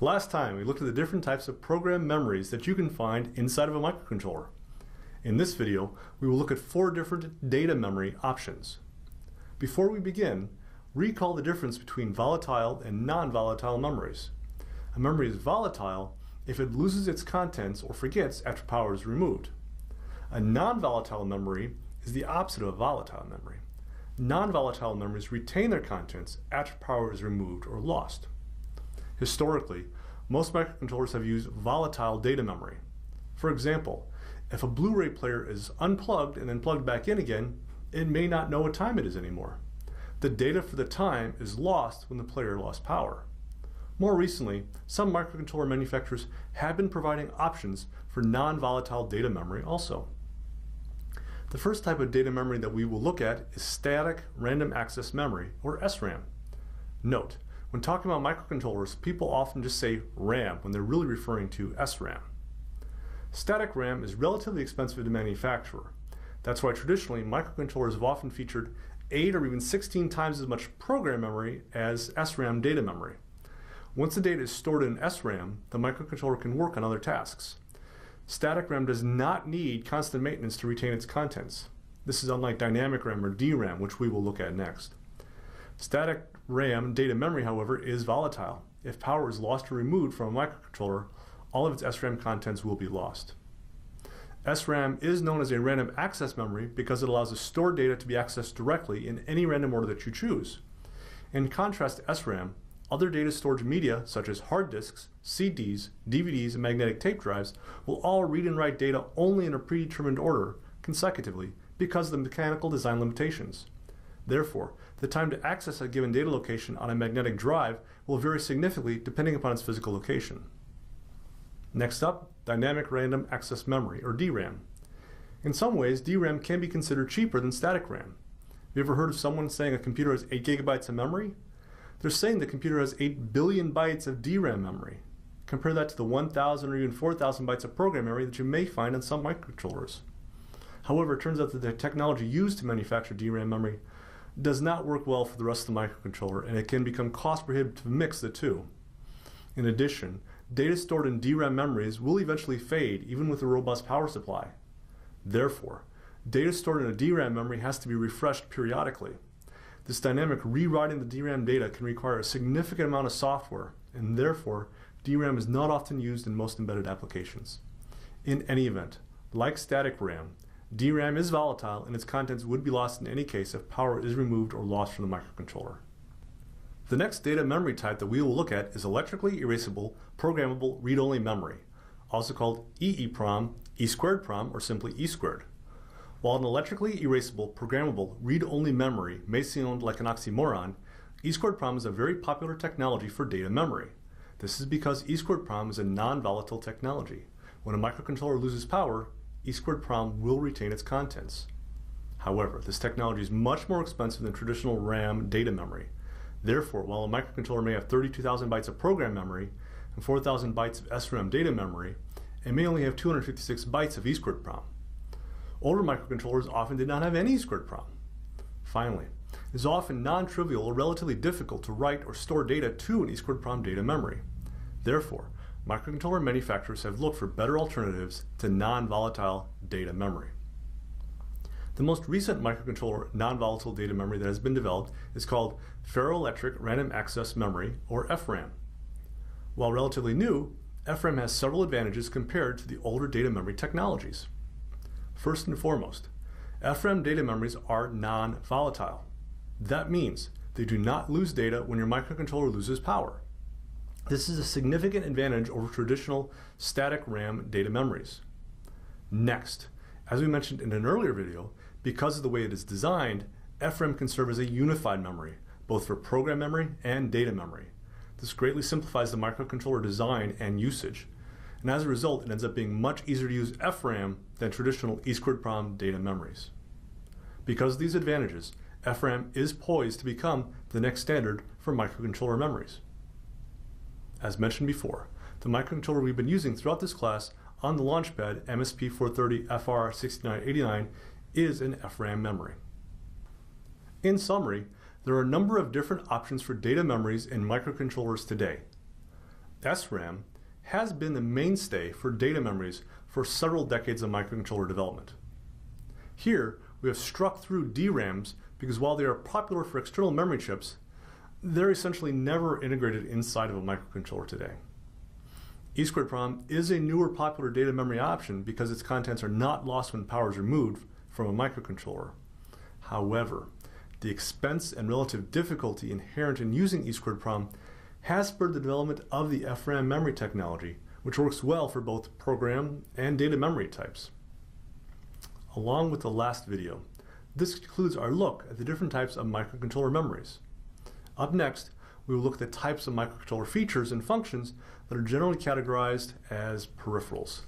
Last time, we looked at the different types of program memories that you can find inside of a microcontroller. In this video, we will look at 4 different data memory options. Before we begin, recall the difference between volatile and non-volatile memories. A memory is volatile if it loses its contents or forgets after power is removed. A non-volatile memory is the opposite of a volatile memory. Non-volatile memories retain their contents after power is removed or lost. Historically, most microcontrollers have used volatile data memory. For example, if a Blu-ray player is unplugged and then plugged back in again, it may not know what time it is anymore. The data for the time is lost when the player lost power. More recently, some microcontroller manufacturers have been providing options for non-volatile data memory also. The first type of data memory that we will look at is static random access memory, or SRAM. Note, when talking about microcontrollers, people often just say RAM when they're really referring to SRAM. Static RAM is relatively expensive to manufacture. That's why traditionally microcontrollers have often featured 8 or even 16 times as much program memory as SRAM data memory. Once the data is stored in SRAM, the microcontroller can work on other tasks. Static RAM does not need constant maintenance to retain its contents. This is unlike dynamic RAM or DRAM, which we will look at next. Static RAM data memory, however, is volatile. If power is lost or removed from a microcontroller, all of its SRAM contents will be lost. SRAM is known as a random access memory because it allows the stored data to be accessed directly in any random order that you choose. In contrast to SRAM, other data storage media, such as hard disks, CDs, DVDs, and magnetic tape drives, will all read and write data only in a predetermined order, consecutively, because of the mechanical design limitations. Therefore, the time to access a given data location on a magnetic drive will vary significantly depending upon its physical location. Next up, dynamic random access memory, or DRAM. In some ways, DRAM can be considered cheaper than static RAM. Have you ever heard of someone saying a computer has 8 gigabytes of memory? They're saying the computer has 8 billion bytes of DRAM memory. Compare that to the 1,000 or even 4,000 bytes of program memory that you may find on some microcontrollers. However, it turns out that the technology used to manufacture DRAM memory does not work well for the rest of the microcontroller, and it can become cost prohibitive to mix the two. In addition, data stored in DRAM memories will eventually fade even with a robust power supply. Therefore, data stored in a DRAM memory has to be refreshed periodically. This dynamic rewriting the DRAM data can require a significant amount of software, and therefore, DRAM is not often used in most embedded applications. In any event, like static RAM, DRAM is volatile and its contents would be lost in any case if power is removed or lost from the microcontroller. The next data memory type that we will look at is electrically erasable programmable read-only memory, also called EEPROM, E2PROM, or simply E2. While an electrically erasable programmable read-only memory may sound like an oxymoron, E2PROM is a very popular technology for data memory. This is because E2PROM is a non-volatile technology. When a microcontroller loses power, E2PROM will retain its contents. However, this technology is much more expensive than traditional RAM data memory. Therefore, while a microcontroller may have 32,000 bytes of program memory and 4,000 bytes of SRAM data memory, it may only have 256 bytes of E2PROM. Older microcontrollers often did not have any E2PROM. Finally, it is often non-trivial or relatively difficult to write or store data to an E2PROM data memory. Therefore, microcontroller manufacturers have looked for better alternatives to non-volatile data memory. The most recent microcontroller non-volatile data memory that has been developed is called Ferroelectric Random Access Memory, or FRAM. While relatively new, FRAM has several advantages compared to the older data memory technologies. First and foremost, FRAM data memories are non-volatile. That means they do not lose data when your microcontroller loses power. This is a significant advantage over traditional static RAM data memories. Next, as we mentioned in an earlier video, because of the way it is designed, FRAM can serve as a unified memory, both for program memory and data memory. This greatly simplifies the microcontroller design and usage, and as a result, it ends up being much easier to use FRAM than traditional E2PROM data memories. Because of these advantages, FRAM is poised to become the next standard for microcontroller memories. As mentioned before, the microcontroller we've been using throughout this class on the Launchpad MSP430FR6989 is an FRAM memory. In summary, there are a number of different options for data memories in microcontrollers today. SRAM has been the mainstay for data memories for several decades of microcontroller development. Here, we have struck through DRAMs because while they are popular for external memory chips, they're essentially never integrated inside of a microcontroller today. EEPROM is a newer popular data memory option because its contents are not lost when power is removed from a microcontroller. However, the expense and relative difficulty inherent in using EEPROM has spurred the development of the FRAM memory technology, which works well for both program and data memory types. Along with the last video, this concludes our look at the different types of microcontroller memories. Up next, we will look at the types of microcontroller features and functions that are generally categorized as peripherals.